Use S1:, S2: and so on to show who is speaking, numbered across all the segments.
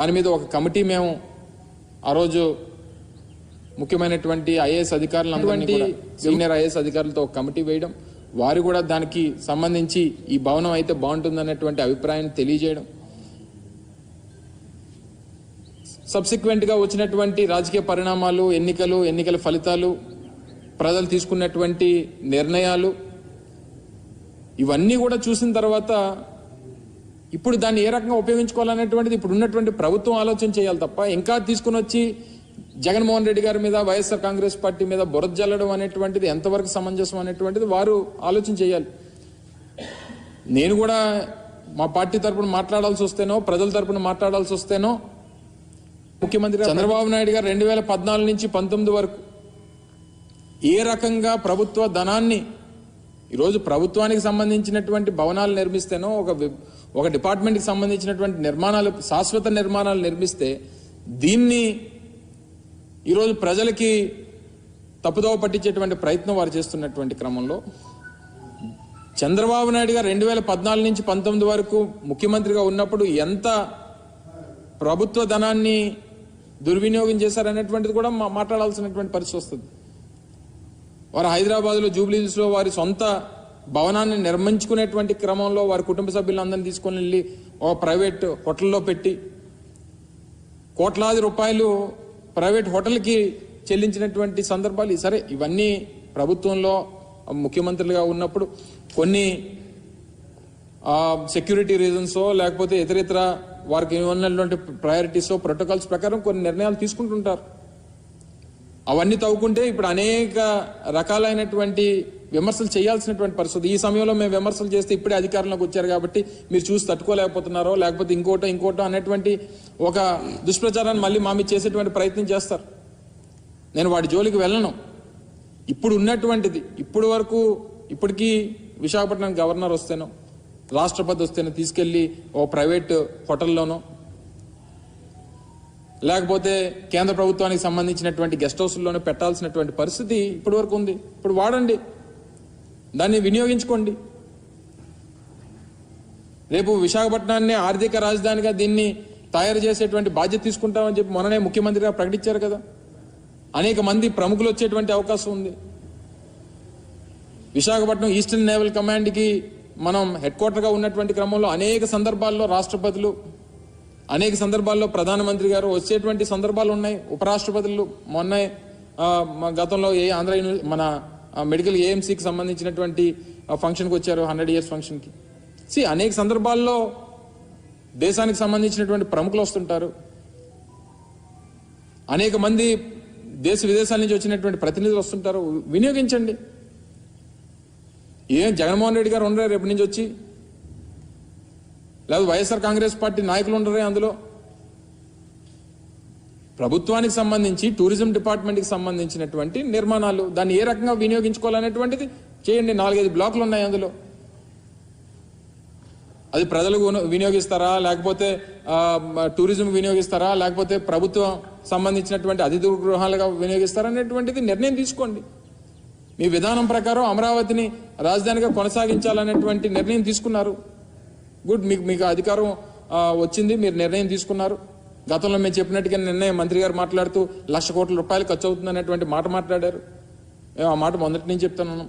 S1: దాని మీద ఒక కమిటీ మేము ఆ రోజు ముఖ్యమైనటువంటి ఐఏఎస్ అధికారులందరినీ సీనియర్ ఐఏఎస్ అధికారులతో ఒక కమిటీ వేయడం, వారు కూడా దానికి సంబంధించి ఈ భవనం అయితే బాగుంటుందన్నటువంటి అభిప్రాయాన్ని తెలియజేయడం, సబ్సిక్వెంట్ గా వచ్చినటువంటి రాజకీయ పరిణామాలు, ఎన్నికల ఫలితాలు, ప్రజలు తీసుకున్నటువంటి నిర్ణయాలు, ఇవన్నీ కూడా చూసిన తర్వాత ఇప్పుడు దాన్ని ఏ రకంగా ఉపయోగించుకోవాలనేటువంటిది ఇప్పుడు ఉన్నటువంటి ప్రభుత్వం ఆలోచన చేయాలి తప్ప ఇంకా తీసుకుని వచ్చి జగన్మోహన్ రెడ్డి గారి మీద, వైఎస్ఆర్ కాంగ్రెస్ పార్టీ మీద బురద జల్లడం అనేటువంటిది ఎంతవరకు సమంజసం అనేటువంటిది వారు ఆలోచన చేయాలి. నేను కూడా మా పార్టీ తరపున మాట్లాడాల్సి వస్తేనో, ప్రజల తరపున మాట్లాడాల్సి వస్తేనో, ముఖ్యమంత్రి చంద్రబాబు నాయుడు గారు 2014 నుంచి 19 వరకు ఏ రకంగా ప్రభుత్వ ధనాన్ని ఈరోజు ప్రభుత్వానికి సంబంధించినటువంటి భవనాలు నిర్మిస్తేనో, ఒక డిపార్ట్మెంట్కి సంబంధించినటువంటి నిర్మాణాలు, శాశ్వత నిర్మాణాలు నిర్మిస్తే దీన్ని ఈరోజు ప్రజలకి తప్పుదోవ పట్టించేటువంటి ప్రయత్నం వారు చేస్తున్నటువంటి క్రమంలో చంద్రబాబు నాయుడు గారు 2014 నుంచి 19 వరకు ముఖ్యమంత్రిగా ఉన్నప్పుడు ఎంత ప్రభుత్వ ధనాన్ని దుర్వినియోగం చేశారనేటువంటిది కూడా మాట్లాడాల్సినటువంటి పరిస్థితి వస్తుంది. వారు హైదరాబాద్లో జూబ్లీహిల్స్లో వారి సొంత భవనాన్ని నిర్మించుకునేటువంటి క్రమంలో వారి కుటుంబ సభ్యులందరినీ తీసుకొని వెళ్ళి ఒక ప్రైవేట్ హోటల్లో పెట్టి కోట్లాది రూపాయలు ప్రైవేట్ హోటల్కి చెల్లించినటువంటి సందర్భాలు. సరే, ఇవన్నీ ప్రభుత్వంలో ముఖ్యమంత్రులుగా ఉన్నప్పుడు కొన్ని సెక్యూరిటీ రీజన్సో లేకపోతే ఇతర వారికి ఉన్నటువంటి ప్రయారిటీసో, ప్రోటోకాల్స్ ప్రకారం కొన్ని నిర్ణయాలు తీసుకుంటుంటారు. అవన్నీ తవ్వుకుంటే ఇప్పుడు అనేక రకాలైనటువంటి విమర్శలు చేయాల్సినటువంటి పరిస్థితి. ఈ సమయంలో మేము విమర్శలు చేస్తే ఇప్పుడే అధికారంలోకి వచ్చారు కాబట్టి మీరు చూసి తట్టుకోలేకపోతున్నారో లేకపోతే ఇంకోటో అనేటువంటి ఒక దుష్ప్రచారాన్ని మళ్ళీ మా మీద చేసేటువంటి ప్రయత్నం చేస్తారు. నేను వాటి జోలికి వెళ్ళను. ఇప్పుడు ఉన్నటువంటిది ఇప్పటికీ విశాఖపట్నం గవర్నర్ వస్తేనో, రాష్ట్రపతి వస్తేనో తీసుకెళ్లి ఓ ప్రైవేట్ హోటల్లోనో లేకపోతే కేంద్ర ప్రభుత్వానికి సంబంధించినటువంటి గెస్ట్ హౌస్లోనే పెట్టాల్సినటువంటి పరిస్థితి ఇప్పటి వరకు ఉంది. ఇప్పుడు వాడండి, దాన్ని వినియోగించుకోండి. రేపు విశాఖపట్నాన్ని ఆర్థిక రాజధానిగా దీన్ని తయారు చేసేటువంటి బాధ్యత తీసుకుంటామని చెప్పి మొన్ననే ముఖ్యమంత్రిగా ప్రకటించారు కదా. అనేక మంది ప్రముఖులు వచ్చేటువంటి అవకాశం ఉంది. విశాఖపట్నం ఈస్టర్న్ నేవల్ కమాండ్కి మనం హెడ్ క్వార్టర్గా ఉన్నటువంటి క్రమంలో అనేక సందర్భాల్లో రాష్ట్రపతులు, అనేక సందర్భాల్లో ప్రధానమంత్రి గారు వచ్చేటువంటి సందర్భాలు ఉన్నాయి. ఉపరాష్ట్రపతులు మొన్న గతంలో మన మెడికల్ ఏఎంసీకి సంబంధించినటువంటి ఫంక్షన్కి వచ్చారు, 100 years ఫంక్షన్కి. అనేక సందర్భాల్లో దేశానికి సంబంధించినటువంటి ప్రముఖులు వస్తుంటారు. అనేక మంది దేశ విదేశాల నుంచి వచ్చినటువంటి ప్రతినిధులు వస్తుంటారు. వినియోగించండి. జగన్మోహన్ రెడ్డి గారు ఉండరు రేపు నుంచి వచ్చి, లేదా వైఎస్ఆర్ కాంగ్రెస్ పార్టీ నాయకులు ఉండరే అందులో. ప్రభుత్వానికి సంబంధించి టూరిజం డిపార్ట్మెంట్కి సంబంధించినటువంటి నిర్మాణాలు, దాన్ని ఏ రకంగా వినియోగించుకోవాలనేటువంటిది చేయండి. 4-5 బ్లాకులు ఉన్నాయి అందులో. అది ప్రజలకు వినియోగిస్తారా, లేకపోతే టూరిజం వినియోగిస్తారా, లేకపోతే ప్రభుత్వం సంబంధించినటువంటి అతిథి గృహాలుగా వినియోగిస్తారా అనేటువంటిది నిర్ణయం తీసుకోండి. మీ విధానం ప్రకారం అమరావతిని రాజధానిగా కొనసాగించాలనేటువంటి నిర్ణయం తీసుకున్నారు. గుడ్, మీకు అధికారం వచ్చింది, మీరు నిర్ణయం తీసుకున్నారు. గతంలో మేము చెప్పినట్టుగా నిర్ణయం మంత్రి గారు మాట్లాడుతూ 1,00,000 కోట్ల రూపాయలు ఖర్చు అవుతుంది అనేటువంటి మాట మాట్లాడారు. మేము ఆ మాట మొదటి నుంచి చెప్తున్నాం.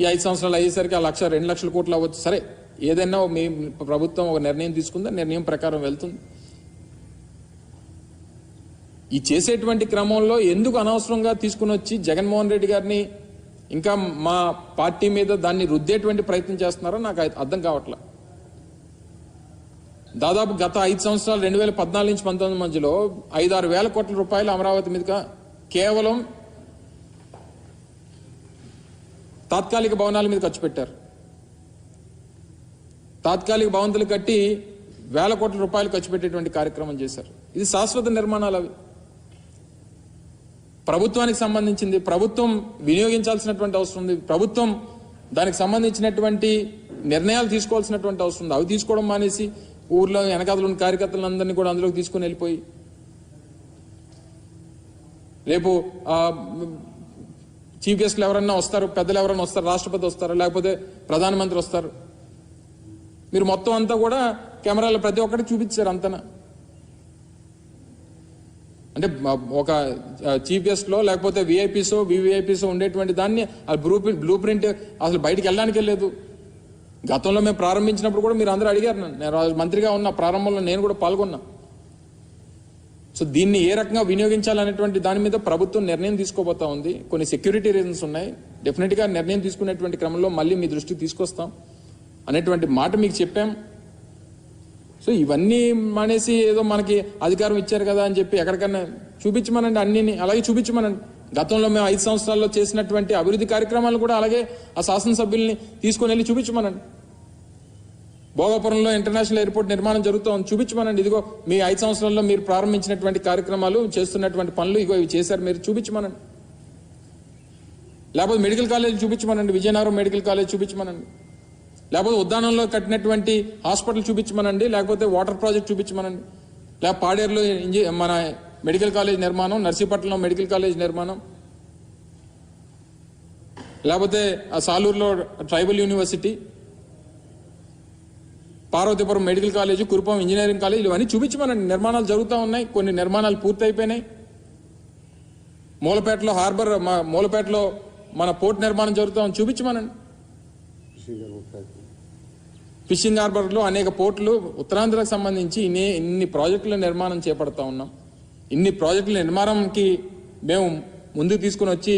S1: ఈ 5 సంవత్సరాలు అయ్యేసరికి ఆ 1,00,000, 2 లక్షల కోట్లు అవ్వచ్చు. సరే, ఏదైనా మీ ప్రభుత్వం ఒక నిర్ణయం తీసుకుందా, నిర్ణయం ప్రకారం వెళ్తుంది. ఈ చేసేటువంటి క్రమంలో ఎందుకు అనవసరంగా తీసుకుని వచ్చి జగన్మోహన్ రెడ్డి గారిని ఇంకా మా పార్టీ మీద దాన్ని రుద్దేటువంటి ప్రయత్నం చేస్తున్నారో నాకు అర్థం కావట్లా. దాదాపు గత 5 సంవత్సరాలు 2014 నుంచి 19 మధ్యలో 5-6 వేల కోట్ల రూపాయలు అమరావతి మీద కేవలం తాత్కాలిక భవనాల మీద ఖర్చు పెట్టారు. తాత్కాలిక భవంతులు కట్టి వేల కోట్ల రూపాయలు ఖర్చు పెట్టేటువంటి కార్యక్రమం చేశారు. ఇది శాశ్వత నిర్మాణాలు. అవి ప్రభుత్వానికి సంబంధించింది, ప్రభుత్వం వినియోగించాల్సినటువంటి అవసరం ఉంది. ప్రభుత్వం దానికి సంబంధించినటువంటి నిర్ణయాలు తీసుకోవాల్సినటువంటి అవసరం ఉంది. అవి తీసుకోవడం మానేసి ఊర్లో వెనకాతలు ఉన్న కార్యకర్తలందరినీ కూడా అందులోకి తీసుకుని వెళ్ళిపోయి రేపు చీఫ్ గెస్ట్లు ఎవరన్నా వస్తారు, పెద్దలు ఎవరన్నా వస్తారు, రాష్ట్రపతి వస్తారు, లేకపోతే ప్రధానమంత్రి వస్తారు. మీరు మొత్తం అంతా కూడా కెమెరాలో ప్రతి ఒక్కటి చూపించారు అంతనా. అంటే ఒక చీఫ్ గెస్ట్లో లేకపోతే విఐపీసో వివిఐపీసో ఉండేటువంటి దాన్ని ఆ బ్లూ ప్రింట్ అసలు బయటికి వెళ్ళడానికి లేదు. గతంలో మేము ప్రారంభించినప్పుడు కూడా మీరు అందరూ అడిగారు నన్ను, నేను మంత్రిగా ఉన్న ప్రారంభంలో నేను కూడా పాల్గొన్నా. సో దీన్ని ఏ రకంగా వినియోగించాలనేటువంటి దాని మీద ప్రభుత్వం నిర్ణయం తీసుకోబోతా ఉంది. కొన్ని సెక్యూరిటీ రీజన్స్ ఉన్నాయి, డెఫినెట్గా నిర్ణయం తీసుకునేటువంటి క్రమంలో మళ్ళీ మీ దృష్టికి తీసుకొస్తాం అనేటువంటి మాట మీకు చెప్పాం. సో ఇవన్నీ మానేసి ఏదో మనకి అధికారం ఇచ్చారు కదా అని చెప్పి ఎక్కడికన్నా చూపించమనండి, అన్నిని అలాగే చూపించమనండి. గతంలో మేము 5 సంవత్సరాల్లో చేసినటువంటి అభివృద్ధి కార్యక్రమాలు కూడా అలాగే ఆ శాసనసభ్యుల్ని తీసుకొని వెళ్ళి చూపించమనండి. భోగాపురంలో ఇంటర్నేషనల్ ఎయిర్పోర్ట్ నిర్మాణం జరుగుతోంది, చూపించమనండి. ఇదిగో మీ 5 సంవత్సరాల్లో మీరు ప్రారంభించినటువంటి కార్యక్రమాలు, చేస్తున్నటువంటి పనులు ఇగో ఇవి చేశారు మీరు, చూపించమనండి. లేకపోతే మెడికల్ కాలేజ్ చూపించమనండి, విజయనగరం మెడికల్ కాలేజ్ చూపించమనండి. లేకపోతే ఉద్యానంలో కట్టినటువంటి హాస్పిటల్ చూపించమనండి, లేకపోతే వాటర్ ప్రాజెక్ట్ చూపించమనండి. లేకపోతే పాడేరులో మన మెడికల్ కాలేజ్ నిర్మాణం, నర్సీపట్నంలో మెడికల్ కాలేజ్ నిర్మాణం, లేకపోతే ఆ సాలూరులో tribal university, Parvathipuram medical college, Kurupam engineering college, ఇవన్నీ చూపించమనండి. నిర్మాణాలు జరుగుతూ ఉన్నాయి, కొన్ని నిర్మాణాలు పూర్తి అయిపోయినాయి. మూలపేటలో హార్బర్, మూలపేటలో మన పోర్ట్ నిర్మాణం జరుగుతామని చూపించమనండి. ఫిషింగ్ హార్బర్లో అనేక పోర్టులు, ఉత్తరాంధ్రకు సంబంధించి ఇన్ని ప్రాజెక్టుల నిర్మాణం చేపడతా ఉన్నాం. ఇన్ని ప్రాజెక్టుల నిర్మాణంకి మేము ముందుకు తీసుకుని వచ్చి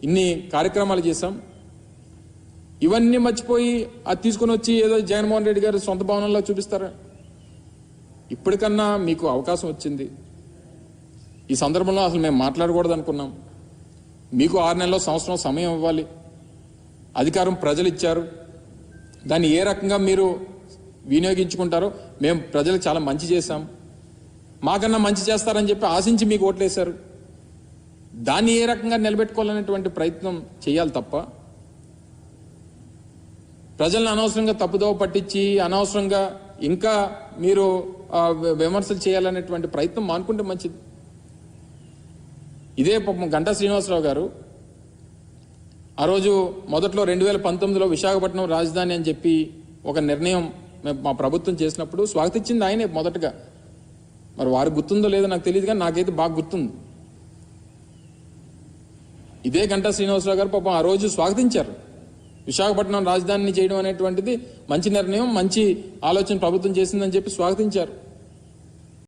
S1: ఇన్ని కార్యక్రమాలు చేశాం. ఇవన్నీ మర్చిపోయి అది తీసుకుని వచ్చి ఏదో జగన్మోహన్ రెడ్డి గారు సొంత భవనంలో చూపిస్తారా? ఇప్పటికన్నా మీకు అవకాశం వచ్చింది. ఈ సందర్భంలో అసలు మేము మాట్లాడకూడదు అనుకున్నాం. మీకు 6 నెలల్లో సంవత్సరం సమయం ఇవ్వాలి. అధికారం ప్రజలు ఇచ్చారు, దాన్ని ఏ రకంగా మీరు వినియోగించుకుంటారో. మేము ప్రజలకు చాలా మంచి చేశాం, మాకన్నా మంచి చేస్తారని చెప్పి ఆశించి మీకు ఓట్లేశారు. దాన్ని ఏ రకంగా నిలబెట్టుకోవాలనేటువంటి ప్రయత్నం చేయాలి తప్ప ప్రజలను అనవసరంగా తప్పుదోవ పట్టించి అనవసరంగా ఇంకా మీరు విమర్శలు చేయాలనేటువంటి ప్రయత్నం మానుకుంటే మంచిది. ఇదే గంటా శ్రీనివాసరావు గారు ఆ రోజు మొదట్లో 2019లో విశాఖపట్నం రాజధాని అని చెప్పి ఒక నిర్ణయం మా ప్రభుత్వం చేసినప్పుడు స్వాగతించింది ఆయనే మొదటగా. మరి వారికి గుర్తుందో లేదో నాకు తెలియదు, కానీ నాకైతే బాగా గుర్తుంది. ఇదే గంటా శ్రీనివాసరావు గారు పాపం ఆ రోజు స్వాగతించారు. విశాఖపట్నం రాజధానిని చేయడం అనేటువంటిది మంచి నిర్ణయం, మంచి ఆలోచన ప్రభుత్వం చేసిందని చెప్పి స్వాగతించారు.